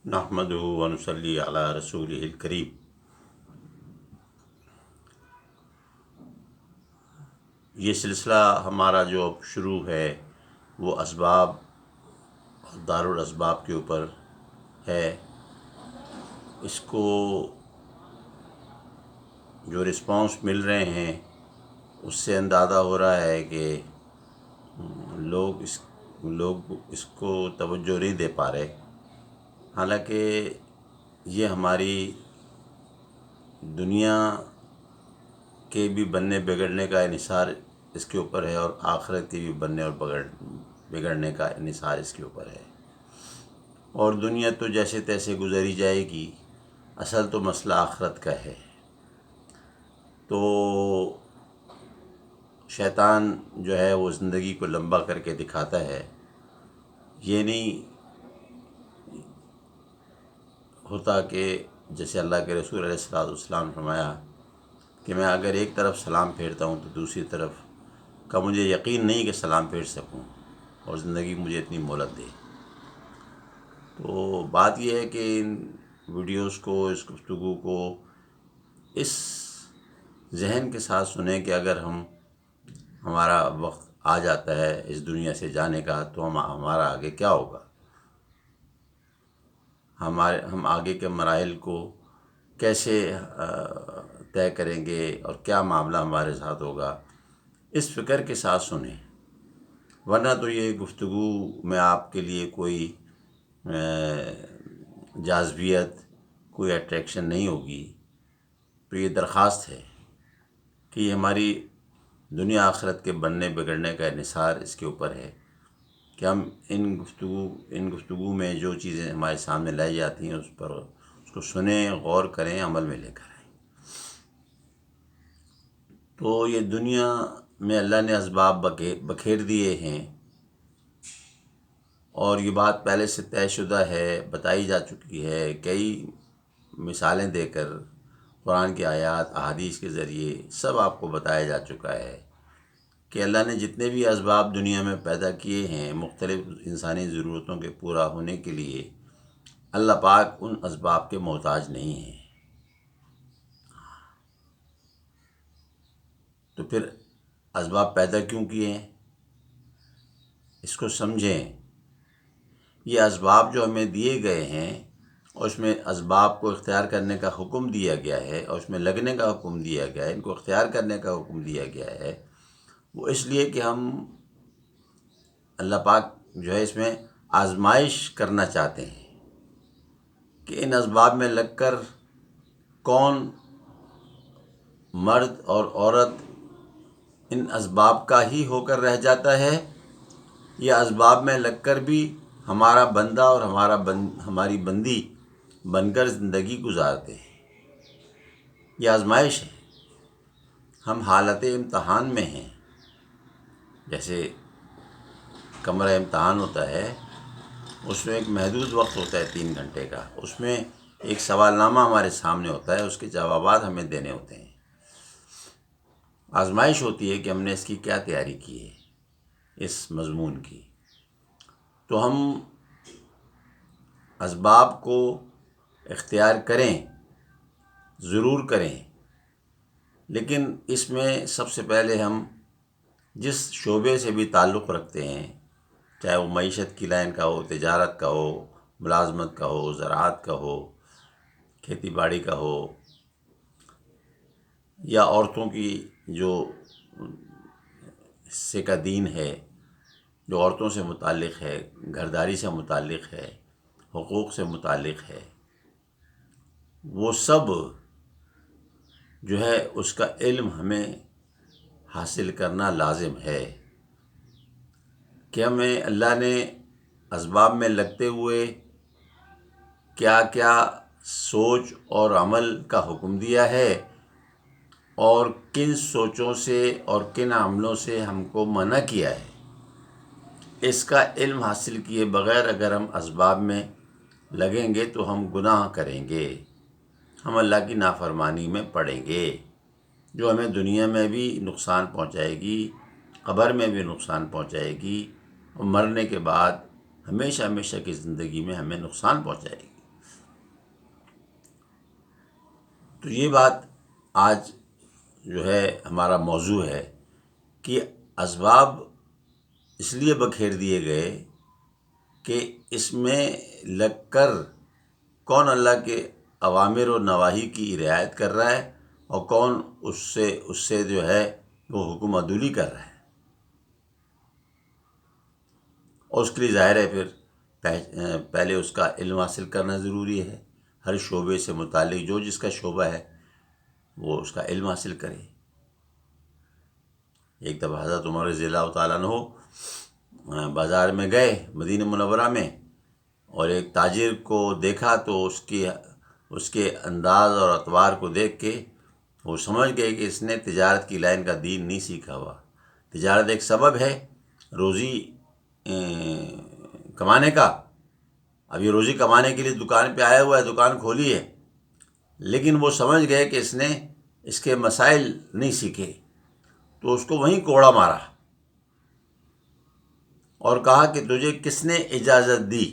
نحمدہ و نصلی علی رسولہ الکریم۔ یہ سلسلہ ہمارا جو اب شروع ہے وہ اسباب اور دارالاسباب کے اوپر ہے۔ اس کو جو رسپانس مل رہے ہیں اس سے اندازہ ہو رہا ہے کہ لوگ اس کو توجہ نہیں دے پا رہے، حالانکہ یہ ہماری دنیا کے بھی بننے بگڑنے کا انحصار اس کے اوپر ہے، اور آخرت کے بھی بننے اور بگڑنے کا انحصار اس کے اوپر ہے۔ اور دنیا تو جیسے تیسے گزاری جائے گی، اصل تو مسئلہ آخرت کا ہے۔ تو شیطان جو ہے وہ زندگی کو لمبا کر کے دکھاتا ہے۔ یہ نہیں ہوتا کہ جیسے اللہ کے رسول علیہ السلام نے فرمایا کہ میں اگر ایک طرف سلام پھیرتا ہوں تو دوسری طرف کا مجھے یقین نہیں کہ سلام پھیر سکوں، اور زندگی مجھے اتنی مہلت دے۔ تو بات یہ ہے کہ ان ویڈیوز کو، اس گفتگو کو اس ذہن کے ساتھ سنیں کہ اگر ہمارا وقت آ جاتا ہے اس دنیا سے جانے کا تو ہمارا آگے کیا ہوگا، ہم آگے کے مراحل کو کیسے طے کریں گے، اور کیا معاملہ ہمارے ساتھ ہوگا۔ اس فکر کے ساتھ سنیں، ورنہ تو یہ گفتگو میں آپ کے لیے کوئی جاذبیت، کوئی اٹریکشن نہیں ہوگی۔ تو یہ درخواست ہے کہ یہ ہماری دنیا آخرت کے بننے بگڑنے کا انحصار اس کے اوپر ہے کہ ہم ان گفتگو میں جو چیزیں ہمارے سامنے لائی جاتی ہیں اس کو سنیں، غور کریں، عمل میں لے کر آئیں۔ تو یہ دنیا میں اللہ نے اسباب بکھیر دیے ہیں، اور یہ بات پہلے سے طے شدہ ہے، بتائی جا چکی ہے کئی مثالیں دے کر، قرآن کی آیات، احادیث کے ذریعے سب آپ کو بتایا جا چکا ہے کہ اللہ نے جتنے بھی اسباب دنیا میں پیدا کیے ہیں مختلف انسانی ضرورتوں کے پورا ہونے کے لیے، اللہ پاک ان اسباب کے محتاج نہیں ہیں۔ تو پھر اسباب پیدا کیوں کیے ہیں، اس کو سمجھیں۔ یہ اسباب جو ہمیں دیے گئے ہیں، اور اس میں اسباب کو اختیار کرنے کا حکم دیا گیا ہے، اور اس میں لگنے کا حکم دیا گیا ہے، ان کو اختیار کرنے کا حکم دیا گیا ہے، وہ اس لیے کہ ہم اللہ پاک جو ہے اس میں آزمائش کرنا چاہتے ہیں کہ ان اسباب میں لگ کر کون مرد اور عورت ان اسباب کا ہی ہو کر رہ جاتا ہے، یا اسباب میں لگ کر بھی ہمارا بندہ اور ہماری بندی بن کر زندگی گزارتے ہیں۔ یہ آزمائش ہے، ہم حالت امتحان میں ہیں۔ جیسے کمرہ امتحان ہوتا ہے، اس میں ایک محدود وقت ہوتا ہے 3 گھنٹے کا، اس میں ایک سوال نامہ ہمارے سامنے ہوتا ہے، اس کے جوابات ہمیں دینے ہوتے ہیں۔ آزمائش ہوتی ہے کہ ہم نے اس کی کیا تیاری کی ہے، اس مضمون کی۔ تو ہم اسباب کو اختیار کریں، ضرور کریں، لیکن اس میں سب سے پہلے ہم جس شعبے سے بھی تعلق رکھتے ہیں، چاہے وہ معیشت کی لائن کا ہو، تجارت کا ہو، ملازمت کا ہو، زراعت کا ہو، کھیتی باڑی کا ہو، یا عورتوں کی جو حصے کا دین ہے، جو عورتوں سے متعلق ہے، گھرداری سے متعلق ہے، حقوق سے متعلق ہے، وہ سب جو ہے اس کا علم ہمیں حاصل کرنا لازم ہے کہ ہمیں اللہ نے اسباب میں لگتے ہوئے کیا کیا سوچ اور عمل کا حکم دیا ہے، اور کن سوچوں سے اور کن عملوں سے ہم کو منع کیا ہے۔ اس کا علم حاصل کیے بغیر اگر ہم اسباب میں لگیں گے تو ہم گناہ کریں گے، ہم اللہ کی نافرمانی میں پڑیں گے، جو ہمیں دنیا میں بھی نقصان پہنچائے گی، قبر میں بھی نقصان پہنچائے گی، اور مرنے کے بعد ہمیشہ ہمیشہ کی زندگی میں ہمیں نقصان پہنچائے گی۔ تو یہ بات آج جو ہے ہمارا موضوع ہے کہ اسباب اس لیے بکھیر دیے گئے کہ اس میں لگ کر کون اللہ کے اوامر و نواہی کی رعایت کر رہا ہے اور کون اس سے جو ہے وہ حکم عدولی کر رہا ہے. اور اس کے لیے ظاہر ہے پھر پہلے اس کا علم حاصل کرنا ضروری ہے. ہر شعبے سے متعلق جو جس کا شعبہ ہے وہ اس کا علم حاصل کرے. ایک دفعہ حضرت عمر رضی اللہ تعالیٰ عنہ بازار میں گئے مدینہ منورہ میں، اور ایک تاجر کو دیکھا تو اس کے انداز اور اطوار کو دیکھ کے وہ سمجھ گئے کہ اس نے تجارت کی لائن کا دین نہیں سیکھا ہوا. تجارت ایک سبب ہے روزی کمانے کا. اب یہ روزی کمانے کے لیے دکان پہ آیا ہوا ہے، دکان کھولی ہے، لیکن وہ سمجھ گئے کہ اس نے اس کے مسائل نہیں سیکھے، تو اس کو وہیں کوڑا مارا اور کہا کہ تجھے کس نے اجازت دی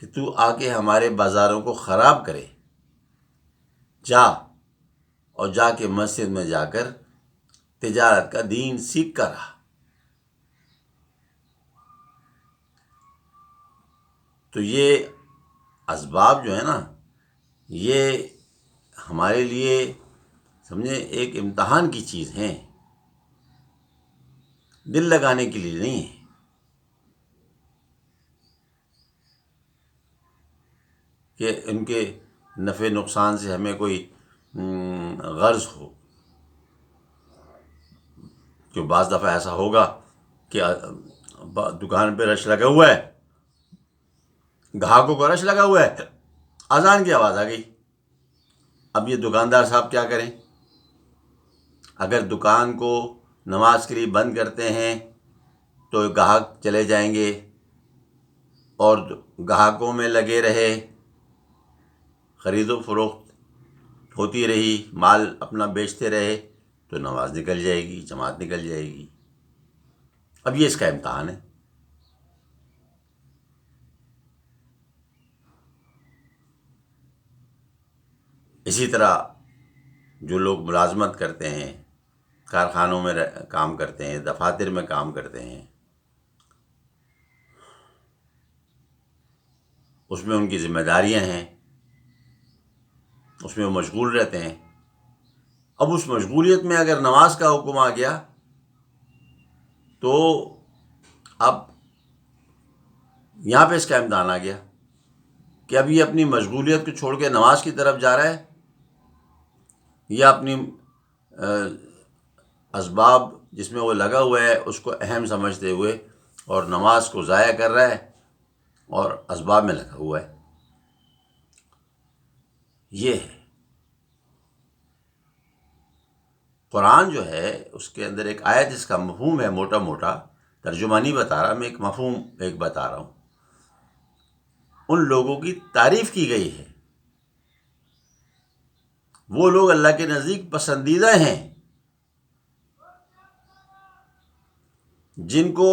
کہ تو آ کے ہمارے بازاروں کو خراب کرے؟ جا اور جا کے مسجد میں جا کر تجارت کا دین سیکھ کر آ. تو یہ اسباب جو ہے نا، یہ ہمارے لیے سمجھیں ایک امتحان کی چیز ہیں، دل لگانے کے لیے نہیں ہے. کہ ان کے نفع نقصان سے ہمیں کوئی غرض ہو. کہ بعض دفعہ ایسا ہوگا کہ دکان پہ رش لگا ہوا ہے، گاہکوں کو رش لگا ہوا ہے، اذان کی آواز آ گئی. اب یہ دکاندار صاحب کیا کریں؟ اگر دکان کو نماز کے لیے بند کرتے ہیں تو گاہک چلے جائیں گے، اور گاہکوں میں لگے رہے، خرید و فروخت ہوتی رہی، مال اپنا بیچتے رہے، تو نماز نکل جائے گی، جماعت نکل جائے گی. اب یہ اس کا امتحان ہے. اسی طرح جو لوگ ملازمت کرتے ہیں، کارخانوں میں کام کرتے ہیں، دفاتر میں کام کرتے ہیں، اس میں ان کی ذمہ داریاں ہیں، اس میں وہ مشغول رہتے ہیں. اب اس مشغولیت میں اگر نماز کا حکم آ گیا تو اب یہاں پہ اس کا امتحان آ گیا کہ اب یہ اپنی مشغولیت کو چھوڑ کے نماز کی طرف جا رہا ہے، یا اپنی اسباب جس میں وہ لگا ہوا ہے اس کو اہم سمجھتے ہوئے اور نماز کو ضائع کر رہا ہے اور اسباب میں لگا ہوا ہے. یہ ہے قرآن جو ہے، اس کے اندر ایک آیت جس کا مفہوم ہے، موٹا موٹا ترجمہ نہیں بتا رہا میں، ایک مفہوم ایک بتا رہا ہوں. ان لوگوں کی تعریف کی گئی ہے، وہ لوگ اللہ کے نزدیک پسندیدہ ہیں جن کو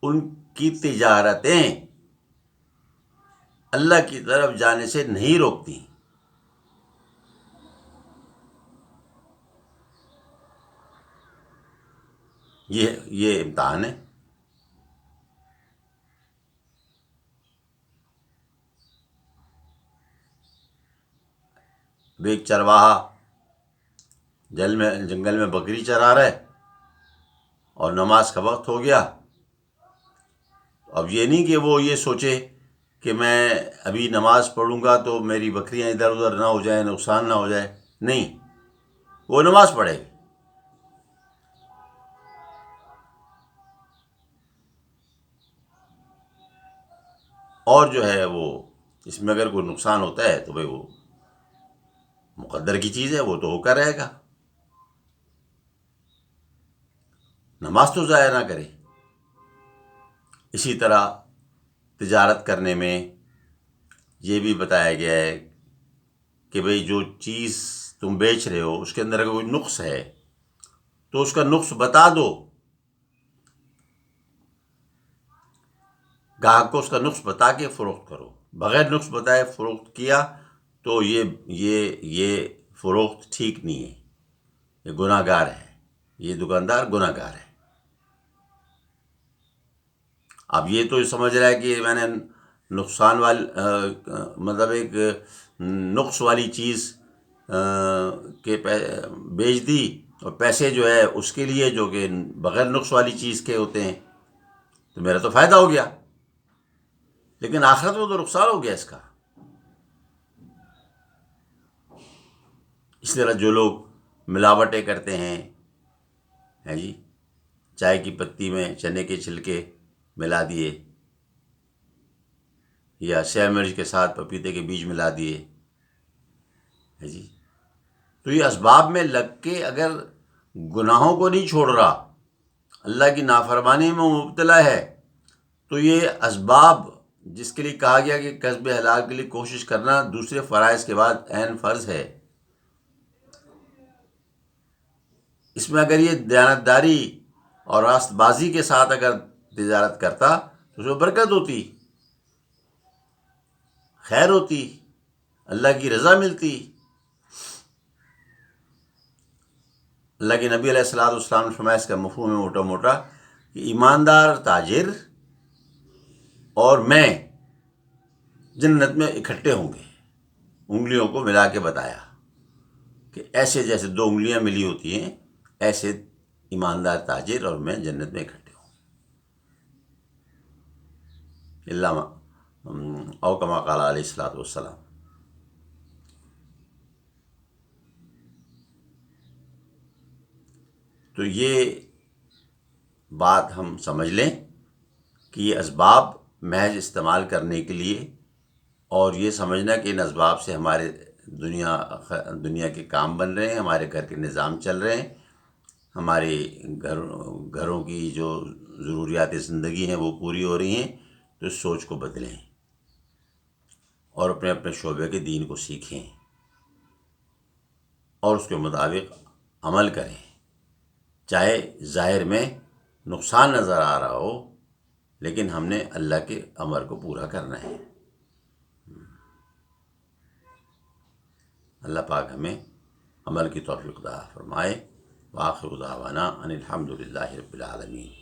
ان کی تجارتیں اللہ کی طرف جانے سے نہیں روکتی. یہ امتحان ہے. ایک چرواہا جنگل میں بکری چرا رہا ہے اور نماز کا وقت ہو گیا. اب یہ نہیں کہ وہ یہ سوچے کہ میں ابھی نماز پڑھوں گا تو میری بکریاں ادھر ادھر نہ ہو جائیں، نقصان نہ ہو جائے. نہیں، وہ نماز پڑھے گی. اور جو ہے وہ اس میں اگر کوئی نقصان ہوتا ہے تو بھائی وہ مقدر کی چیز ہے، وہ تو ہو کر رہے گا. نماز تو ضائع نہ کرے. اسی طرح تجارت کرنے میں یہ بھی بتایا گیا ہے کہ بھئی جو چیز تم بیچ رہے ہو اس کے اندر اگر کوئی نقص ہے تو اس کا نقص بتا دو، گاہک کو اس کا نقص بتا کے فروخت کرو. بغیر نقص بتائے فروخت کیا تو یہ فروخت ٹھیک نہیں ہے، یہ گناہ گار ہے، یہ دکاندار گناہ گار ہے۔ اب یہ تو سمجھ رہا ہے کہ میں نے نقصان والی مطلب ایک نقص والی چیز کے بیچ دی، اور پیسے جو ہے اس کے لیے جو کہ بغیر نقص والی چیز کے ہوتے ہیں، تو میرا تو فائدہ ہو گیا، لیکن آخرت میں تو نقصان ہو گیا اس کا۔ اس طرح جو لوگ ملاوٹیں کرتے ہیں، ہیں جی، چائے کی پتی میں چنے کے چھلکے ملا دیے، یا سیاہ مرچ کے ساتھ پپیتے کے بیج ملا دیے، ہے جی، تو یہ اسباب میں لگ کے اگر گناہوں کو نہیں چھوڑ رہا، اللہ کی نافرمانی میں مبتلا ہے، تو یہ اسباب جس کے لیے کہا گیا کہ کسب حلال کے لیے کوشش کرنا دوسرے فرائض کے بعد عین فرض ہے، اس میں اگر یہ دیانتداری اور راست بازی کے ساتھ اگر تجارت کرتا تو اس میں برکت ہوتی، خیر ہوتی، اللہ کی رضا ملتی۔ اللہ کے نبی علیہ الصلوۃ والسلام نے فرمایا، اس کا مفہوم ہے موٹا موٹا کہ ایماندار تاجر اور میں جنت میں اکٹھے ہوں گے۔ انگلیوں کو ملا کے بتایا کہ ایسے جیسے دو انگلیاں ملی ہوتی ہیں، ایسے ایماندار تاجر اور میں جنت میں اکٹھے ہوں، اللہ او کما قال علیہ الصلوۃ والسلام۔ تو یہ بات ہم سمجھ لیں کہ یہ اسباب محض استعمال کرنے کے لیے، اور یہ سمجھنا کہ ان اسباب سے ہمارے دنیا کے کام بن رہے ہیں، ہمارے گھر کے نظام چل رہے ہیں، ہمارے گھروں کی جو ضروریات زندگی ہیں وہ پوری ہو رہی ہیں، تو اس سوچ کو بدلیں اور اپنے اپنے شعبے کے دین کو سیکھیں اور اس کے مطابق عمل کریں، چاہے ظاہر میں نقصان نظر آ رہا ہو، لیکن ہم نے اللہ کے امر کو پورا کرنا ہے۔ اللہ پاک ہمیں عمل کی توفیق عطا فرمائے۔ وآخر دعوانا ان الحمد للہ رب العالمین۔